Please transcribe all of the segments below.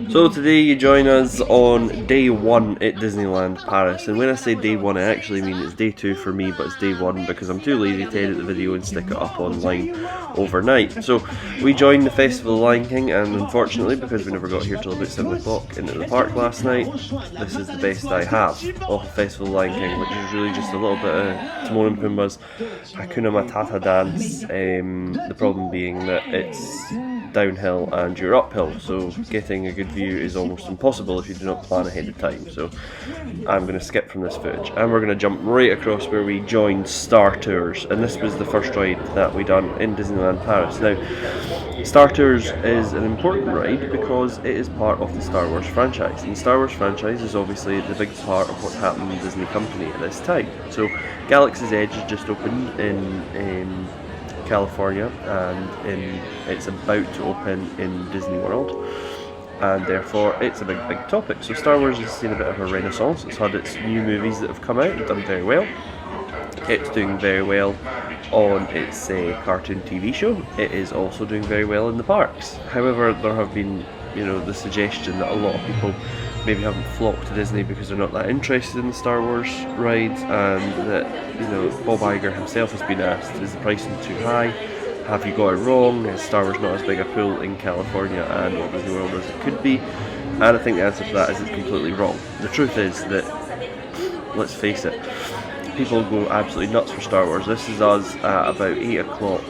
So today you join us on day one at Disneyland Paris, and when I say day one I actually mean it's day two for me, but it's day one because I'm too lazy to edit the video and stick it up online overnight. So we joined the Festival of the Lion King, and unfortunately, because we never got here till about 7 o'clock into the park last night, this is the best I have of the Festival of the Lion King, which is really just a little bit of Timon and Pumbaa's Hakuna Matata dance, the problem being that it's downhill and you're uphill, so getting a good view is almost impossible if you do not plan ahead of time. So I'm going to skip from this footage and we're going to jump right across where we joined Star Tours, and this was the first ride that we done in Disneyland Paris. Now, Star Tours is an important ride because it is part of the Star Wars franchise, and the Star Wars franchise is obviously the big part of what's happening in Disney Company at this time. So Galaxy's Edge has just opened in California, and it's about to open in Disney World, and therefore it's a big topic. So Star Wars has seen a bit of a renaissance. It's had its new movies that have come out and done very well. It's doing very well on its cartoon TV show. It is also doing very well in the parks. However, there have been, the suggestion that a lot of people maybe haven't flocked to Disney because they're not that interested in the Star Wars rides, and that, Bob Iger himself has been asked, is the pricing too high? Have you got it wrong? Is Star Wars not as big a pool in California and Walt Disney World as it could be? And I think the answer to that is it's completely wrong. The truth is that, let's face it, people go absolutely nuts for Star Wars. This is us at about 8 o'clock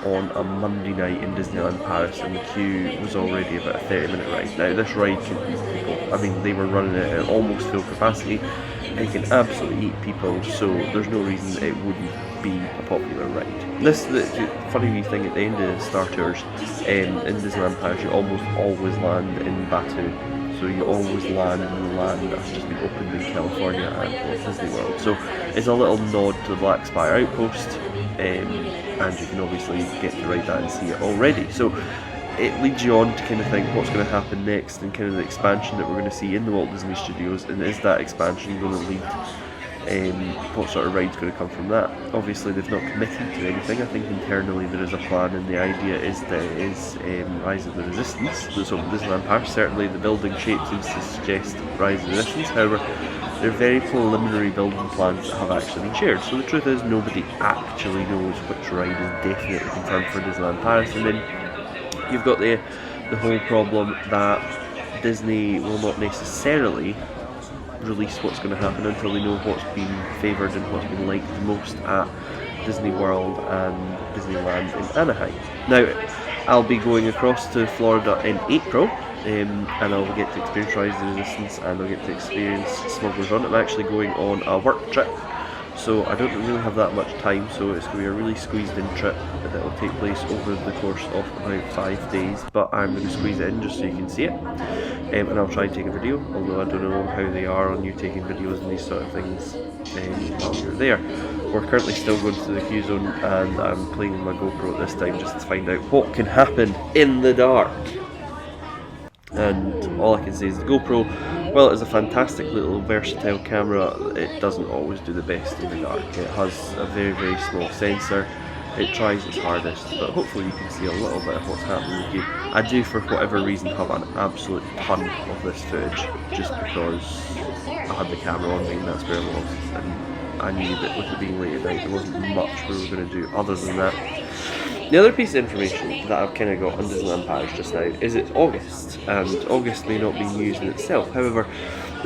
on a Monday night in Disneyland Paris, and the queue was already about a 30-minute ride. Now, this ride can eat people. I mean, they were running it at almost full capacity. It can absolutely eat people, so there's no reason it wouldn't be a popular ride. This is the funny wee thing at the end of Star Tours in Disneyland Paris. You almost always land in Batuu. So you always land in the land that's just been opened in California and Walt Disney World. So it's a little nod to the Black Spire Outpost, and you can obviously get to ride that and see it already. So it leads you on to kind of think what's going to happen next, and kind of the expansion that we're going to see in the Walt Disney Studios, and is that expansion going to lead, what sort of ride's going to come from that? Obviously they've not committed to anything. I think internally there is a plan, and the idea is that it is Rise of the Resistance. So Disneyland Paris, certainly the building shape seems to suggest Rise of the Resistance. However, they're very preliminary building plans that have actually been shared. So the truth is nobody actually knows which ride is definitely confirmed for Disneyland Paris. And then you've got the whole problem that Disney will not necessarily release what's going to happen until they know what's been favoured and what's been liked the most at Disney World and Disneyland in Anaheim. Now, I'll be going across to Florida in April, and I'll get to experience Rise of the Resistance, and I'll get to experience Smuggler's Run. I'm actually going on a work trip, so I don't really have that much time, so it's going to be a really squeezed in trip that will take place over the course of about 5 days, but I'm going to squeeze it in just so you can see it, and I'll try and take a video, although I don't know how they are on you taking videos and these sort of things while you're there. We're currently still going to the queue zone, and I'm playing with my GoPro at this time just to find out what can happen in the dark. And all I can say is the GoPro, well, it's a fantastic little versatile camera, it doesn't always do the best in the dark. It has a very small sensor. It tries its hardest, but hopefully you can see a little bit of what's happening with you. I do, for whatever reason, have an absolute ton of this footage, just because I had the camera on me and that's where it was, and I knew that with it being late at night there wasn't much we were going to do other than that. The other piece of information that I've kind of got on Disneyland Paris just now is it's August, and August may not be news in itself. However,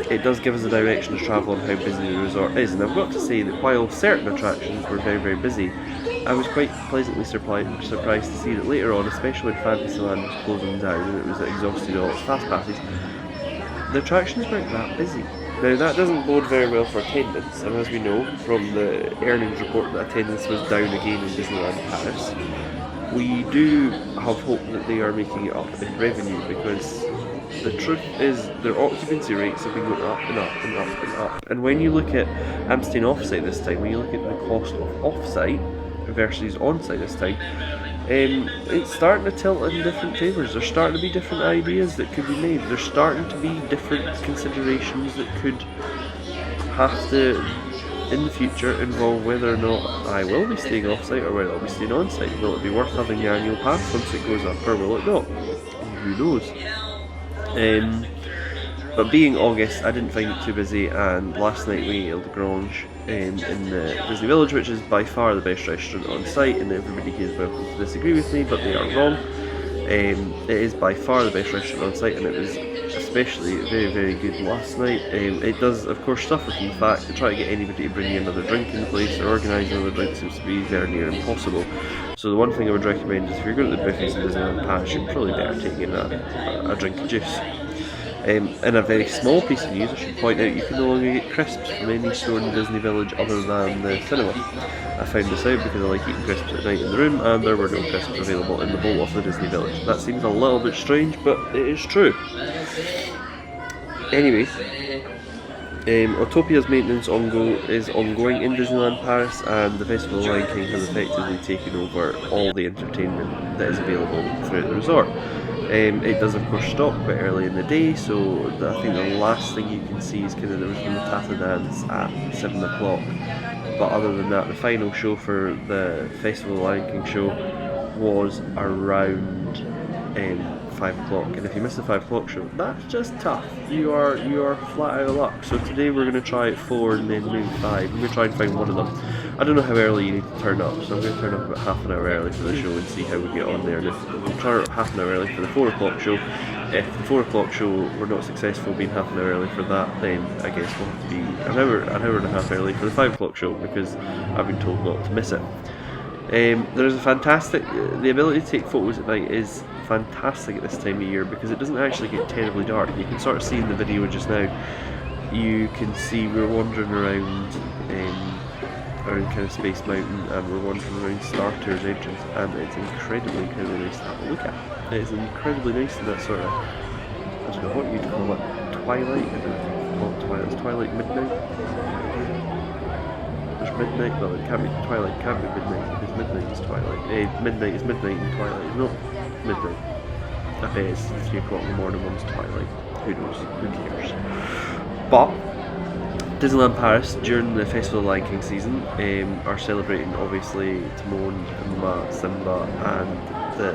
it does give us a direction to travel on how busy the resort is, and I've got to say that while certain attractions were very busy, I was quite pleasantly surprised to see that later on, especially when Fantasyland was closing down and it was exhausted all its fast passes, the attractions weren't that busy. Now, that doesn't bode very well for attendance, and as we know from the earnings report that attendance was down again in Disneyland Paris, we do have hope that they are making it up in revenue, because the truth is their occupancy rates have been going up and up. And when you look at, I'm staying off-site this time, when you look at the cost of off-site versus on-site this time, it's starting to tilt in different favours. There's starting to be different ideas that could be made. There's starting to be different considerations that could have to, in the future, involve whether or not I will be staying off-site or whether I'll be staying on-site. Will it be worth having the annual pass once it goes up, or will it not? Who knows? But being August, I didn't find it too busy, and last night we ate at the Grange in the Disney Village, which is by far the best restaurant on site, and everybody here is welcome to disagree with me, but they are wrong. It is by far the best restaurant on site, and it was especially very, very good last night. It does, of course, suffer from the fact that trying to get anybody to bring you another drink in the place or organise another drink seems to be very near impossible. So the one thing I would recommend is if you're going to the buffets in Disneyland Paris, you're probably better taking in a drink of juice. In a very small piece of news, I should point out you can no longer get crisps from any store in the Disney Village other than the cinema. I found this out because I like eating crisps at night in the room, and there were no crisps available in the bowl of the Disney Village. That seems a little bit strange, but it is true. Anyway, Autopia's maintenance is ongoing in Disneyland Paris, and the Festival of Lion King has effectively taken over all the entertainment that is available throughout the resort. It does of course stop quite early in the day, so I think the last thing you can see is kind of the Matata dance at 7 o'clock. But other than that, the final show for the Festival of Lion King show was around 5 o'clock, and if you miss the 5 o'clock show, that's just tough. You are flat out of luck. So today we're going to try at 4 and then maybe 5. I'm going to try and find one of them. I don't know how early you need to turn up, so I'm going to turn up about half an hour early for the show and see how we get on there. And if we'll turn up half an hour early for the 4 o'clock show, if the 4 o'clock show we're not successful being half an hour early for that, then I guess we'll have to be an hour and a half early for the 5 o'clock show, because I've been told not to miss it. There's a fantastic, the ability to take photos at night is fantastic at this time of year because it doesn't actually get terribly dark. You can sort of see in the video just now, you can see we're wandering around kind of Space Mountain, and we're wandering around Star Tours entrance, and it's incredibly nice to have a look at. It is incredibly nice in that sort of, I don't know what you'd call it, twilight? I don't know if you call it twilight. It's twilight midnight? There's midnight, well it can't be twilight, can't be midnight, because midnight is twilight. Midnight is midnight and twilight is not midnight. I bet it's 3 o'clock in the morning, one's twilight. Who knows? Who cares? But Disneyland Paris during the Festival of Lion King season are celebrating obviously Timon, Pumbaa, Simba, and the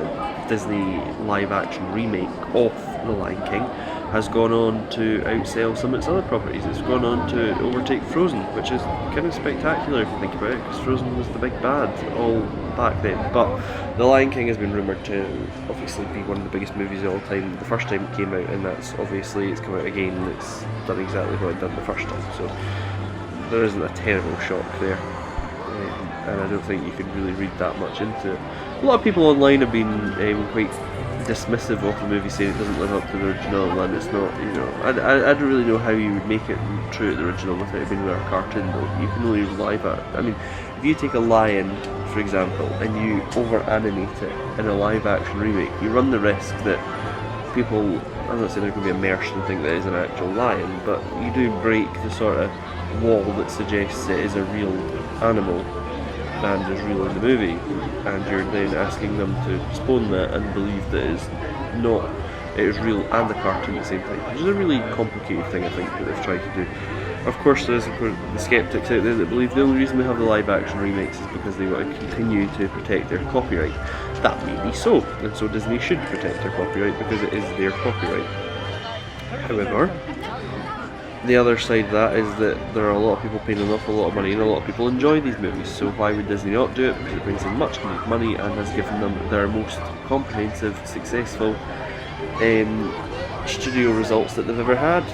Disney live action remake of The Lion King has gone on to outsell some of its other properties. It's gone on to overtake Frozen, which is kind of spectacular if you think about it, because Frozen was the big bad all back then. But The Lion King has been rumoured to obviously be one of the biggest movies of all time. The first time it came out, and that's obviously, it's come out again and it's done exactly what it did the first time. So there isn't a terrible shock there. And I don't think you can really read that much into it. A lot of people online have been quite dismissive of the movie, saying it doesn't live up to the original, and it's not, you know, I don't really know how you would make it true to the original without it being a cartoon, though. You can only live it. I mean, if you take a lion, for example, and you over-animate it in a live-action remake, you run the risk that people, I'm not saying they're going to be immersed and think that it's an actual lion, but you do break the sort of wall that suggests it is a real animal and is real in the movie, and you're then asking them to postpone that and believe that it is real and a cartoon at the same time, which is a really complicated thing, I think, that they've tried to do. Of course, there's the skeptics out there that believe the only reason they have the live action remakes is because they want to continue to protect their copyright. That may be so, and so Disney should protect their copyright because it is their copyright. However, the other side of that is that there are a lot of people paying an awful lot of money, and a lot of people enjoy these movies, so why would Disney not do it? Because it brings in much needed money and has given them their most comprehensive, successful studio results that they've ever had.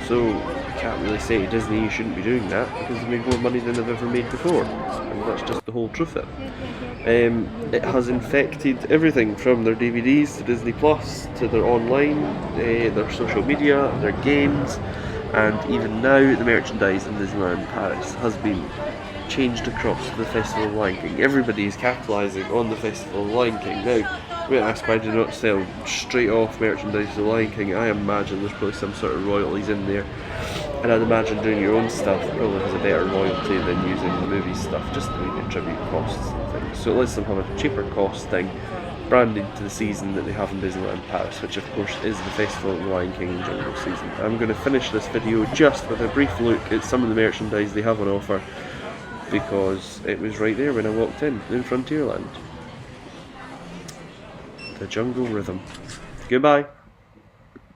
So you can't really say to Disney you shouldn't be doing that, because they've made more money than they've ever made before, and that's just the whole truth of it. It has infected everything from their DVDs to Disney Plus to their online, their social media, their games, and even now the merchandise in Disneyland Paris has been changed across to the Festival of Lion King. Everybody is capitalising on the Festival of Lion King. Now, we ask why do not sell straight off merchandise to the Lion King. I imagine there's probably some sort of royalties in there, and I'd imagine doing your own stuff probably has a better royalty than using the movie stuff, just to maybe attribute costs and things. So it lets them have a cheaper cost thing branded to the season that they have in Disneyland Paris, which of course is the Festival of the Lion King jungle season. I'm going to finish this video just with a brief look at some of the merchandise they have on offer, because it was right there when I walked in Frontierland. The jungle rhythm. Goodbye.